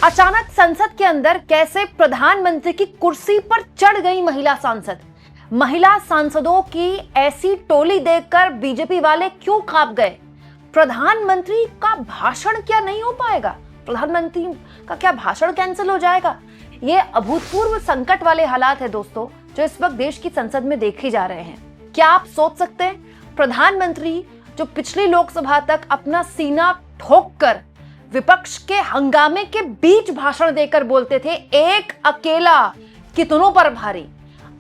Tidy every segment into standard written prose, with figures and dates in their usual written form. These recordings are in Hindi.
अचानक संसद के अंदर कैसे प्रधानमंत्री की कुर्सी पर चढ़ गई महिला सांसद। महिला सांसदों की ऐसी टोली देखकर बीजेपी वाले क्यों कांप गए। प्रधानमंत्री का भाषण क्या नहीं हो पाएगा, प्रधानमंत्री का क्या भाषण कैंसिल हो जाएगा। ये अभूतपूर्व संकट वाले हालात है दोस्तों, जो इस वक्त देश की संसद में देखे जा रहे हैं। क्या आप सोच सकते हैं, प्रधानमंत्री जो पिछली लोकसभा तक अपना सीना ठोक कर विपक्ष के हंगामे के बीच भाषण देकर बोलते थे एक अकेला कितनों पर भारी,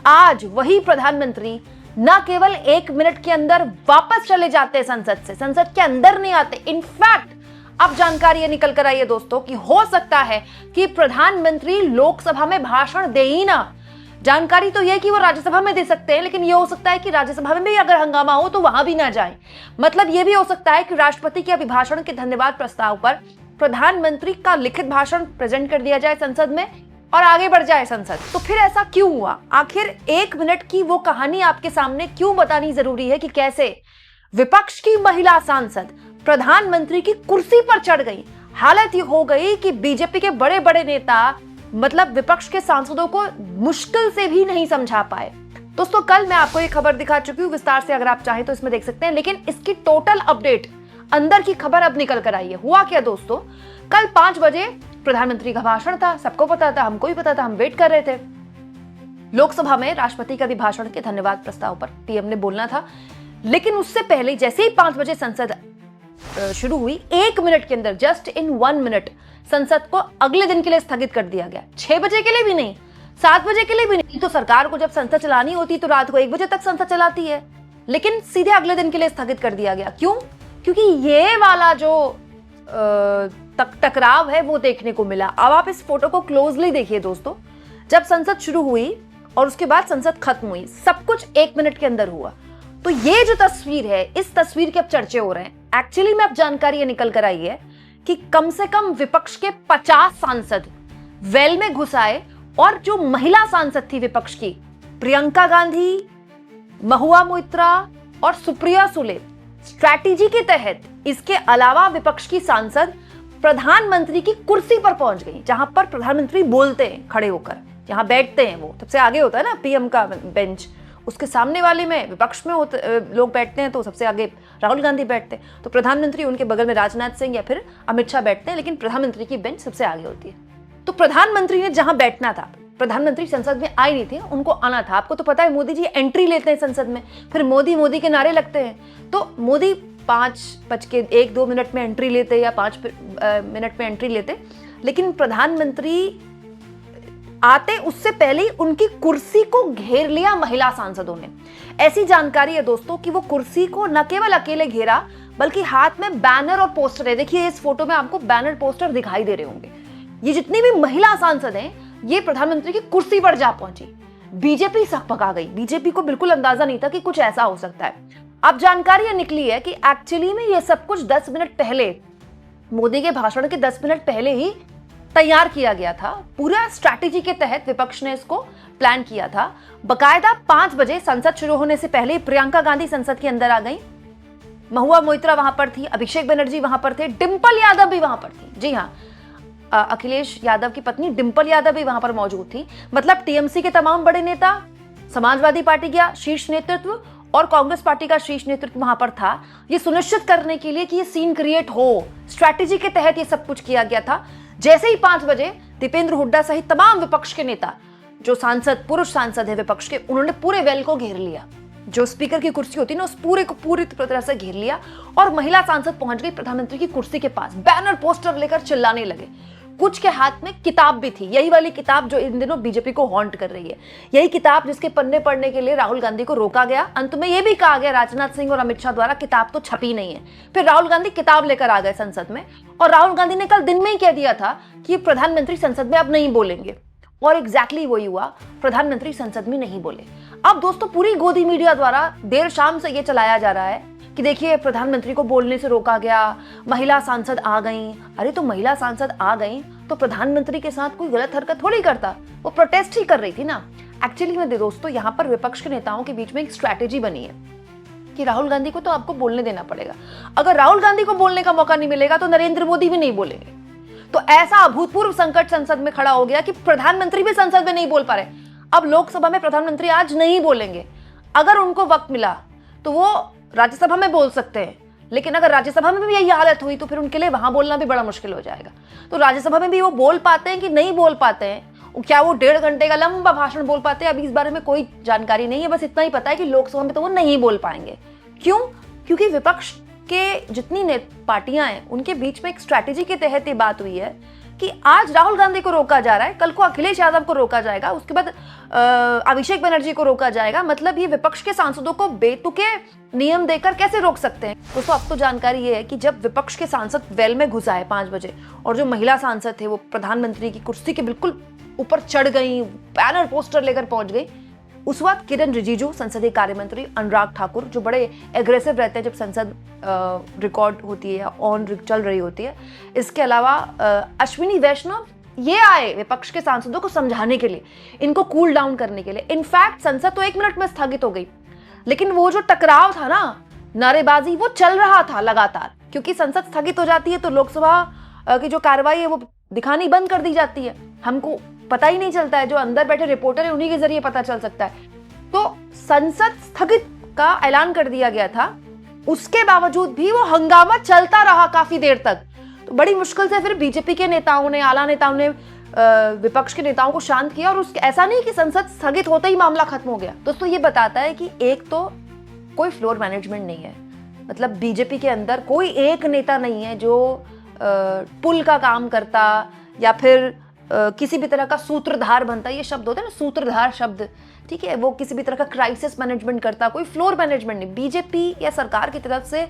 आज वही प्रधानमंत्री न केवल 1 मिनट के अंदर वापस चले जाते हैं संसद से, संसद के अंदर नहीं आते। इनफैक्ट अब जानकारी ये निकल कर आई है दोस्तों कि हो सकता है कि प्रधानमंत्री लोकसभा में भाषण दे ही ना। जानकारी तो यह कि वो राज्यसभा में दे सकते हैं, लेकिन ये हो सकता है कि राज्यसभा में भी अगर हंगामा हो तो वहां भी ना जाए। मतलब ये भी हो सकता है कि राष्ट्रपति के अभिभाषण के धन्यवाद प्रस्ताव पर प्रधानमंत्री का लिखित भाषण प्रेजेंट कर दिया जाए संसद में और आगे बढ़ जाए संसद। तो फिर ऐसा क्यों हुआ? आखिर 1 मिनट की वो कहानी आपके सामने क्यों बतानी जरूरी है कि कैसे विपक्ष की महिला सांसद प्रधानमंत्री की कुर्सी पर चढ़ गई। हालत ये हो गई कि बीजेपी के बड़े बड़े नेता मतलब विपक्ष के सांसदों को मुश्किल से भी नहीं समझा पाए। दोस्तों कल मैं आपको ये खबर दिखा चुकी हूँ विस्तार से, अगर आप चाहें तो इसमें देख सकते हैं, लेकिन इसकी टोटल अपडेट अंदर की खबर अब निकल कर आई है। हुआ क्या दोस्तों, कल 5 बजे प्रधानमंत्री का भाषण था, सबको पता था, हमको भी पता था, हम वेट कर रहे थे। लोकसभा में राष्ट्रपति का अभिभाषण के धन्यवाद प्रस्ताव पर पीएम ने बोलना था, लेकिन उससे पहले जैसे ही 5 बजे संसद शुरू हुई, 1 मिनट के अंदर, जस्ट इन 1 मिनट संसद को अगले दिन के लिए स्थगित कर दिया गया। 6 बजे के लिए भी नहीं, 7 बजे के लिए भी नहीं। तो सरकार को जब संसद चलानी होती तो रात को 1 बजे तक संसद चलाती है, लेकिन सीधे अगले दिन के लिए स्थगित कर दिया गया। क्यों? क्योंकि ये वाला जो टकराव है वो देखने को मिला। अब आप इस फोटो को क्लोजली देखिए दोस्तों। जब संसद शुरू हुई और उसके बाद संसद खत्म हुई, सब कुछ 1 मिनट के अंदर हुआ। तो ये जो तस्वीर है, इस तस्वीर के अब चर्चे हो रहे हैं। एक्चुअली में अब जानकारी ये निकल कर आई है कि कम से कम विपक्ष के 50 सांसद वेल में घुस आए और जो महिला सांसद थी विपक्ष की, प्रियंका गांधी, महुआ मोइत्रा और सुप्रिया सुले, स्ट्रैटेजी के तहत इसके अलावा विपक्ष की सांसद प्रधानमंत्री की कुर्सी पर पहुंच गई, जहां पर प्रधानमंत्री बोलते हैं खड़े होकर, जहां बैठते हैं, वो सबसे आगे होता है ना पीएम का बेंच, उसके सामने वाले में विपक्ष में लोग बैठते हैं, तो सबसे आगे राहुल गांधी बैठते हैं, तो प्रधानमंत्री उनके बगल में राजनाथ सिंह या फिर अमित शाह बैठते हैं, लेकिन प्रधानमंत्री की बेंच सबसे आगे होती है। तो प्रधानमंत्री ने जहां बैठना था, प्रधानमंत्री संसद में आए नहीं थे, उनको आना था। आपको तो पता है मोदी जी एंट्री लेते हैं संसद में, फिर मोदी मोदी के नारे लगते हैं। तो मोदी 5:01-2 मिनट में एंट्री लेते या 5 मिनट में एंट्री लेते, लेकिन प्रधानमंत्री आते उससे पहले ही उनकी कुर्सी को घेर लिया महिला सांसदों ने। ऐसी जानकारी है दोस्तों कि वो कुर्सी को न केवल अकेले घेरा, बल्कि हाथ में बैनर और पोस्टर है। देखिए इस फोटो में आपको बैनर पोस्टर दिखाई दे रहे होंगे। ये जितनी भी महिला सांसद हैं, ये प्रधानमंत्री की कुर्सी पर जा पहुंची। बीजेपी सकपका गई। बीजेपी को बिल्कुल अंदाजा नहीं था कि कुछ ऐसा हो सकता है। अब जानकारी ये निकली है कि एक्चुअली में ये सब कुछ 10 मिनट पहले, मोदी के भाषण के 10 मिनट पहले ही तैयार किया गया था। पूरा स्ट्रैटेजी के तहत विपक्ष ने इसको प्लान किया था। बकायदा 5 बजे संसद शुरू होने से पहले प्रियंका गांधी संसद के अंदर आ गई, महुआ मोइत्रा वहां पर थी, अभिषेक बनर्जी वहां पर थे, डिंपल यादव भी वहां पर थी। जी हाँ, अखिलेश यादव की पत्नी डिंपल यादव भी वहां पर मौजूद थी। मतलब टीएमसी के तमाम बड़े नेता, समाजवादी पार्टी का शीर्ष नेतृत्व और कांग्रेस पार्टी का शीर्ष नेतृत्व वहां पर था, ये सुनिश्चित करने के लिए कि ये सीन क्रिएट हो। स्ट्रैटेजी के तहत ये सब कुछ किया गया था। जैसे ही 5 बजे दीपेंद्र हुड्डा सहित तमाम विपक्ष के नेता, जो सांसद, पुरुष सांसद है विपक्ष के, उन्होंने पूरे वेल को घेर लिया। जो स्पीकर की कुर्सी होती है ना, उस पूरे को पूरी तरह से घेर लिया और महिला सांसद पहुंच गई प्रधानमंत्री की कुर्सी के पास, बैनर पोस्टर लेकर चिल्लाने लगे। कुछ के हाथ में किताब भी थी, यही वाली किताब जो इन दिनों बीजेपी को हॉन्ट कर रही है, यही किताब जिसके पन्ने पढ़ने के लिए राहुल गांधी को रोका गया। अंत में यह भी कहा गया राजनाथ सिंह और अमित शाह द्वारा, किताब तो छपी नहीं है। फिर राहुल गांधी किताब लेकर आ गए संसद में, और राहुल गांधी ने कल दिन में ही कह दिया था कि प्रधानमंत्री संसद में अब नहीं बोलेंगे, और एग्जैक्टली वही हुआ, प्रधानमंत्री संसद में नहीं बोले। अब दोस्तों पूरी गोदी मीडिया द्वारा देर शाम से यह चलाया जा रहा है कि देखिए प्रधानमंत्री को बोलने से रोका गया, महिला सांसद आ गई। अरे तो महिला सांसद आ गई तो प्रधानमंत्री के साथ कोई गलत हरकत थोड़ी करता, वो प्रोटेस्ट ही कर रही थी ना। एक्चुअली में दोस्तों यहाँ पर विपक्ष के नेताओं के बीच में एक स्ट्रैटेजी बनी है कि राहुल गांधी को तो आपको बोलने देना पड़ेगा। अगर राहुल गांधी को बोलने का मौका नहीं मिलेगा तो नरेंद्र मोदी भी नहीं बोलेंगे। तो ऐसा अभूतपूर्व संकट संसद में खड़ा हो गया कि प्रधानमंत्री भी संसद में नहीं बोल पा रहे। अब लोकसभा में प्रधानमंत्री आज नहीं बोलेंगे, अगर उनको वक्त मिला तो वो राज्यसभा में बोल सकते हैं, लेकिन अगर राज्यसभा में भी यही हालत हुई तो फिर उनके लिए वहां बोलना भी बड़ा मुश्किल हो जाएगा। तो राज्यसभा में भी वो बोल पाते हैं कि नहीं बोल पाते हैं, क्या वो 1.5 घंटे का लंबा भाषण बोल पाते हैं, अभी इस बारे में कोई जानकारी नहीं है। बस इतना ही पता है कि लोकसभा में तो वो नहीं बोल पाएंगे। क्यों? क्योंकि विपक्ष के जितनी पार्टियां हैं उनके बीच में एक स्ट्रैटेजी के तहत ये बात हुई है कि आज राहुल गांधी को रोका जा रहा है, कल को अखिलेश यादव को रोका जाएगा, उसके बाद अभिषेक बनर्जी को रोका जाएगा। मतलब ये विपक्ष के सांसदों को बेतुके नियम देकर कैसे रोक सकते हैं? दोस्तों अब तो जानकारी ये है कि जब विपक्ष के सांसद वेल में घुस आए 5 बजे और जो महिला सांसद थे वो प्रधानमंत्री की कुर्सी के बिल्कुल ऊपर चढ़ गई, बैनर पोस्टर लेकर पहुंच गई, उस वक्त किरण रिजिजू, संसदीय कार्य मंत्री, अनुराग ठाकुर जो बड़े एग्रेसिव रहते हैं जब संसद रिकॉर्ड होती है या ऑन चल रही होती है, इसके अलावा अश्विनी वैष्णव ये आए विपक्ष के सांसदों को समझाने के लिए, इनको कूल डाउन करने के लिए। इनफैक्ट संसद तो 1 मिनट में स्थगित हो गई, लेकिन वो जो टकराव था ना, नारेबाजी, वो चल रहा था लगातार, क्योंकि संसद स्थगित हो जाती है तो लोकसभा की जो कार्रवाई है वो दिखानी बंद कर दी जाती है, हमको पता ही नहीं चलता है, जो अंदर बैठे रिपोर्टर है उन्हीं के जरिए पता चल सकता है। तो संसद स्थगित का ऐलान कर दिया गया था, उसके बावजूद भी वो हंगामा चलता रहा काफी देर तक। तो बड़ी मुश्किल से फिर बीजेपी के नेताओं ने, आला नेताओं ने विपक्ष के नेताओं को शांत किया, और ऐसा नहीं कि संसद स्थगित होते ही मामला खत्म हो गया। दोस्तों ये बताता है कि एक तो कोई फ्लोर मैनेजमेंट नहीं है, मतलब बीजेपी के अंदर कोई एक नेता नहीं है जो पुल का काम करता या फिर किसी भी तरह का सूत्रधार बनता। ये शब्द होते हैं ना, सूत्रधार शब्द, ठीक है, वो किसी भी तरह का क्राइसिस मैनेजमेंट करता, कोई फ्लोर मैनेजमेंट नहीं। बीजेपी या सरकार की तरफ से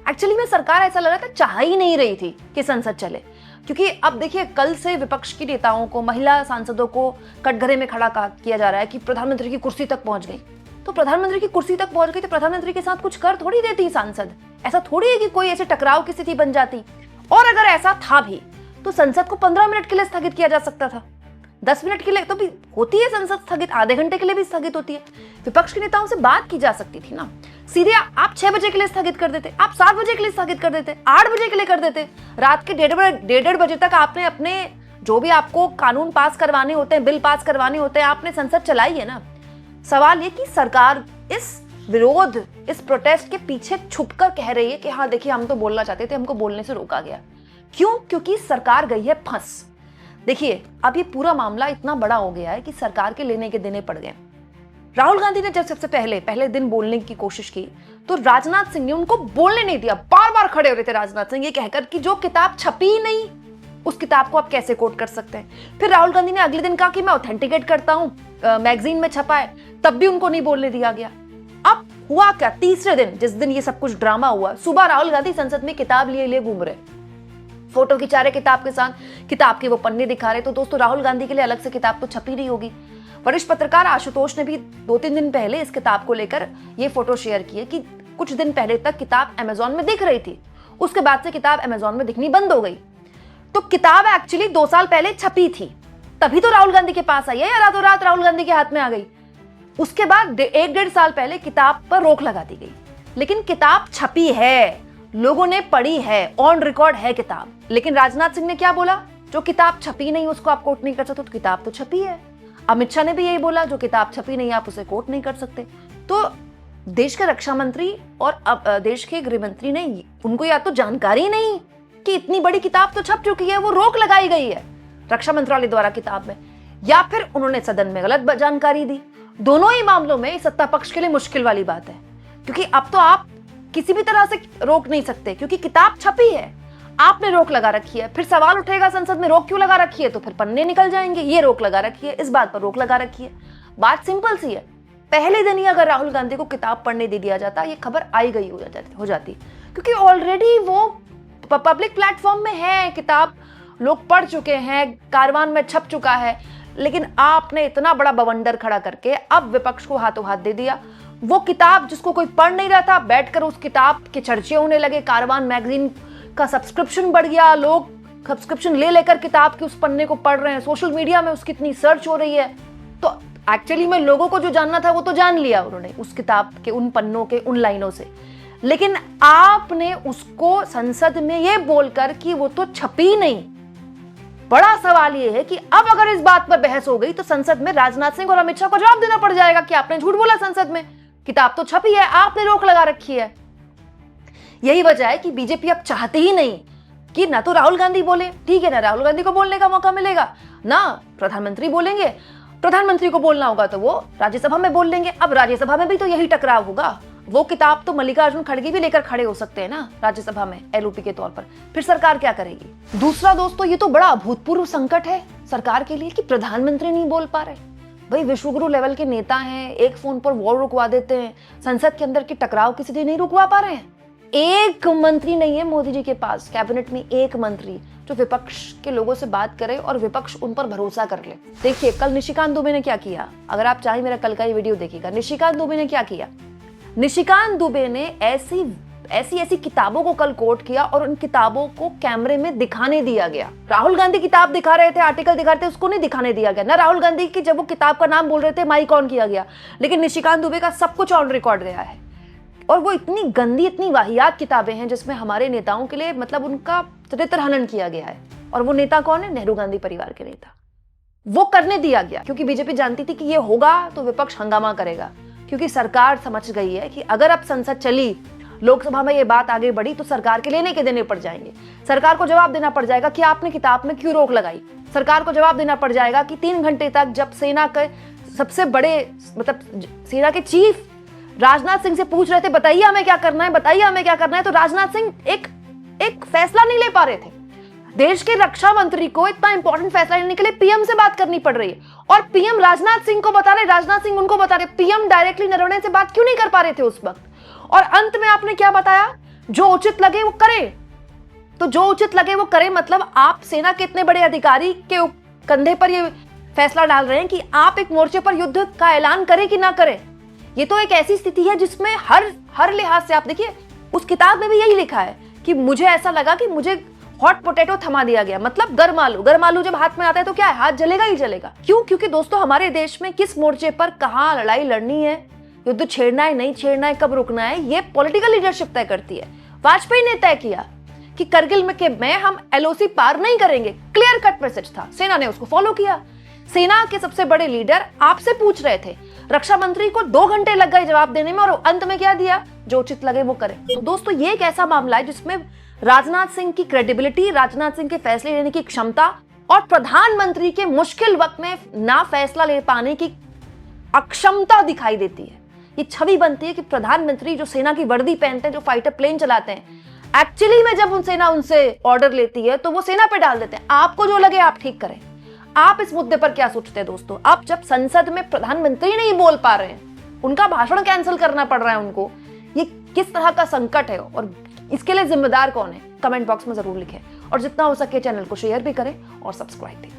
एक्चुअली में सरकार ऐसा लग रहा था चाह ही नहीं रही थी कि संसद चले, क्योंकि अब देखिए कल से विपक्ष के नेताओं को, महिला सांसदों को कटघरे में खड़ा किया जा रहा है कि प्रधानमंत्री की कुर्सी तक पहुंच गई। तो प्रधानमंत्री की कुर्सी तक पहुंच गई तो प्रधानमंत्री के साथ कुछ कर थोड़ी देती सांसद, ऐसा थोड़ी है कि कोई ऐसे टकराव की स्थिति बन जाती। और अगर ऐसा था भी तो संसद को 15 मिनट के लिए स्थगित किया जा सकता था, 10 मिनट के लिए तो भी होती है संसद स्थगित, आधे घंटे के लिए भी स्थगित होती है। विपक्ष के नेताओं से बात की जा सकती थी ना, सीधे आप 6 बजे के लिए स्थगित कर देते, आप 7 बजे के लिए स्थगित कर देते, 8 बजे के लिए कर देते, रात के 1:30 बजे तक आपने अपने जो भी आपको कानून पास करवाने होते हैं, बिल पास करवाने होते हैं, आपने संसद चलाई है ना। सवाल ये कि सरकार इस विरोध, इस प्रोटेस्ट के पीछे छुपकर कह रही है कि हाँ देखिए हम तो बोलना चाहते थे, हमको बोलने से रोका गया। क्यों? क्योंकि सरकार गई है फंस। देखिए अब ये पूरा मामला इतना बड़ा हो गया है कि सरकार के लेने के देने पड़ गए। राहुल गांधी ने जब सबसे पहले दिन बोलने की कोशिश की तो राजनाथ सिंह ने उनको बोलने नहीं दिया। बार बार खड़े हो रहे थे राजनाथ सिंह ये कहकर कि जो किताब छपी ही नहीं उस किताब को आप कैसे कोट कर सकते हैं। फिर राहुल गांधी ने अगले दिन कहा कि मैं ऑथेंटिकेट करता हूं, मैगजीन में छपा है, तब भी उनको नहीं बोलने दिया गया। अब हुआ क्या? तीसरे दिन, जिस दिन ये सब कुछ ड्रामा हुआ, सुबह राहुल गांधी संसद में किताब लिए घूम रहे, फोटो खिंचा रहे किताब के साथ, किताब के वो पन्ने दिखा रहे। तो दोस्तों राहुल गांधी के लिए अलग से किताब तो छपी नहीं होगी। वरिष्ठ पत्रकार आशुतोष ने भी 2-3 दिन पहले इस किताब को लेकर ये फोटो शेयर किए कि कुछ दिन पहले तक किताब अमेजॉन में दिख रही थी, उसके बाद से किताब अमेजॉन में दिखनी बंद हो गई। तो किताब एक्चुअली 2 साल पहले छपी थी, तभी तो राहुल गांधी के पास आई है, या रातों रात राहुल गांधी के हाथ में आ गई। उसके बाद 1-1.5 साल पहले किताब पर रोक लगा दी गई, लेकिन किताब छपी है, लोगों ने पढ़ी है, ऑन रिकॉर्ड है किताब। लेकिन राजनाथ सिंह ने क्या बोला? जो किताब छपी नहीं उसको आप कोट नहीं कर सकते, तो किताब तो छपी है। अमित शाह ने भी यही बोला, जो किताब छपी नहीं आप उसे कोट नहीं कर सकते। तो देश के रक्षा मंत्री और अब देश के गृह मंत्री ने, उनको या तो जानकारी नहीं कि इतनी बड़ी किताब तो छप चुकी है, वो रोक लगाई गई है रक्षा मंत्रालय द्वारा किताब में, या फिर उन्होंने सदन में गलत जानकारी दी। दोनों ही मामलों में सत्ता पक्ष के लिए मुश्किल वाली बात है, क्योंकि अब तो आप किसी भी तरह से रोक नहीं सकते, क्योंकि किताब छपी है, आपने रोक लगा रखी है। फिर सवाल उठेगा संसद में, रोक क्यों लगा रखी है? तो फिर पन्ने निकल जाएंगे, ये रोक लगा रखी है, इस बात पर रोक लगा रखी है। बात सिंपल सी है, पहले दिन ही अगर राहुल गांधी को किताब पढ़ने दे दिया जाता, ये खबर आई गई हो जाती, क्योंकि ऑलरेडी वो पब्लिक प्लेटफॉर्म में है, किताब लोग पढ़ चुके हैं, कारवान में छप चुका है। लेकिन आपने इतना बड़ा बवंडर खड़ा करके अब विपक्ष को हाथों हाथ दे दिया। वो किताब जिसको कोई पढ़ नहीं रहा था, बैठकर उस किताब के चर्चे होने लगे, कारवान मैगजीन का सब्सक्रिप्शन बढ़ गया, लोग सब्सक्रिप्शन ले लेकर किताब के उस पन्ने को पढ़ रहे हैं, सोशल मीडिया में उसकी इतनी सर्च हो रही है। तो एक्चुअली में लोगों को जो जानना था वो तो जान लिया उन्होंने उस किताब के उन पन्नों के उन लाइनों से, लेकिन आपने उसको संसद में ये बोलकर कि वो तो छपी नहीं, बड़ा सवाल यह है कि अब अगर इस बात पर बहस हो गई तो संसद में राजनाथ सिंह और अमित शाह को जवाब देना पड़ जाएगा कि आपने झूठ बोला संसद में, किताब तो छपी है, आपने रोक लगा रखी है। यही वजह है कि बीजेपी अब चाहती ही नहीं कि ना तो राहुल गांधी बोले, ठीक है ना, राहुल गांधी को बोलने का मौका मिलेगा, ना प्रधानमंत्री बोलेंगे, प्रधानमंत्री को बोलना होगा तो वो राज्यसभा में बोल लेंगे। अब राज्यसभा में भी तो यही टकराव होगा। वो किताब तो मल्लिकार्जुन खड़गे भी लेकर खड़े हो सकते हैं ना राज्यसभा में एलओपी के तौर पर, फिर सरकार क्या करेगी? दूसरा दोस्तों, ये तो बड़ा अभूतपूर्व संकट है सरकार के लिए कि प्रधानमंत्री नहीं बोल पा रहे। भाई विश्वगुरु लेवल के नेता हैं, एक फोन पर वॉर रुकवा देते हैं, संसद के अंदर की टकराव किसी से नहीं रुकवा पा रहे हैं। एक मंत्री नहीं है मोदी जी के पास, कैबिनेट में एक मंत्री जो विपक्ष के लोगों से बात करे और विपक्ष उन पर भरोसा कर ले। देखिए कल निशिकांत दुबे ने क्या किया, अगर आप चाहें मेरा कल का ये वीडियो देखिएगा। निशिकांत दुबे ने क्या किया, निशिकांत दुबे ने ऐसी किताबों को कल कोट किया और उन किताबों को कैमरे में दिखाने दिया गया। राहुल गांधी किताब दिखा रहे थे, आर्टिकल दिखा रहे थे, उसको नहीं दिखाने दिया गया ना। राहुल गांधी की जब वो किताब का नाम बोल रहे थे माइक ऑन किया गया, लेकिन निशिकांत दुबे का सब कुछ ऑन रिकॉर्ड गया है। और वो इतनी गंदी, इतनी वाहियात किताबें हैं जिसमें हमारे नेताओं के लिए मतलब उनका चरित्र हनन किया गया है। और वो नेता कौन है? नेहरू गांधी परिवार के नेता। वो करने दिया गया क्योंकि बीजेपी जानती थी कि ये होगा तो विपक्ष हंगामा करेगा, क्योंकि सरकार समझ गई है कि अगर अब संसद चली, लोकसभा में ये बात आगे बढ़ी तो सरकार के लेने के देने पड़ जाएंगे। सरकार को जवाब देना पड़ जाएगा कि आपने किताब में क्यों रोक लगाई। सरकार को जवाब देना पड़ जाएगा कि 3 घंटे तक जब सेना के सबसे बड़े मतलब सेना के चीफ राजनाथ सिंह से पूछ रहे थे बताइए हमें क्या करना है, बताइए हमें क्या करना है, तो राजनाथ सिंह एक फैसला नहीं ले पा रहे थे। देश के रक्षा मंत्री को इतना इंपॉर्टेंट फैसला लेने के लिए पीएम से बात करनी पड़ रही है और पीएम राजनाथ सिंह को बता रहे, राजनाथ सिंह उनको बता रहे। पीएम डायरेक्टली नरवणे से बात क्यों नहीं कर पा रहे थे उस वक्त? और अंत में आपने क्या बताया, जो उचित लगे वो करे। तो जो उचित लगे वो करे मतलब आप सेना के इतने बड़े अधिकारी के कंधे पर ये फैसला डाल रहे हैं कि आप एक मोर्चे पर युद्ध का ऐलान करें कि ना करें। ये तो एक ऐसी स्थिति है जिसमें हर लिहाज से आप देखिए, उस किताब में भी यही लिखा है कि मुझे ऐसा लगा कि मुझे हॉट पोटैटो थमा दिया गया, मतलब गर्म आलू जब हाथ में आता है तो क्या है, हाथ जलेगा ही जलेगा। क्यों? क्योंकि दोस्तों हमारे देश में किस मोर्चे पर कहां लड़ाई लड़नी है, युद्ध छेड़ना है नहीं छेड़ना है, कब रुकना है, ये पॉलिटिकल लीडरशिप तय करती है। वाजपेयी ने तय किया कि करगिल में हम एलओसी पार नहीं करेंगे, क्लियर कट मैसेज था, सेना ने उसको फॉलो किया। सेना के सबसे बड़े लीडर आपसे पूछ रहे थे, रक्षा मंत्री को 2 घंटे लग गए जवाब देने में और अंत में क्या दिया, जो उचित लगे वो करें। तो दोस्तों ये एक ऐसा मामला है जिसमें राजनाथ सिंह की क्रेडिबिलिटी, राजनाथ सिंह के फैसले लेने की क्षमता और प्रधानमंत्री के मुश्किल वक्त में ना फैसला ले पाने की अक्षमता दिखाई देती है। ये छवि बनती है कि प्रधानमंत्री जो सेना की वर्दी पहनते हैं, जो फाइटर प्लेन चलाते हैं, एक्चुअली में जब सेना उनसे ऑर्डर लेती है तो वो सेना पे डाल देते हैं। आपको जो लगे आप ठीक करें। आप इस मुद्दे पर क्या सोचते हैं दोस्तों? अब जब संसद में प्रधानमंत्री नहीं बोल पा रहे हैं, उनका भाषण कैंसिल करना पड़ रहा है उनको, ये किस तरह का संकट है और इसके लिए जिम्मेदार कौन है? कमेंट बॉक्स में जरूर लिखें और जितना हो सके चैनल को शेयर भी करें और सब्सक्राइब भी।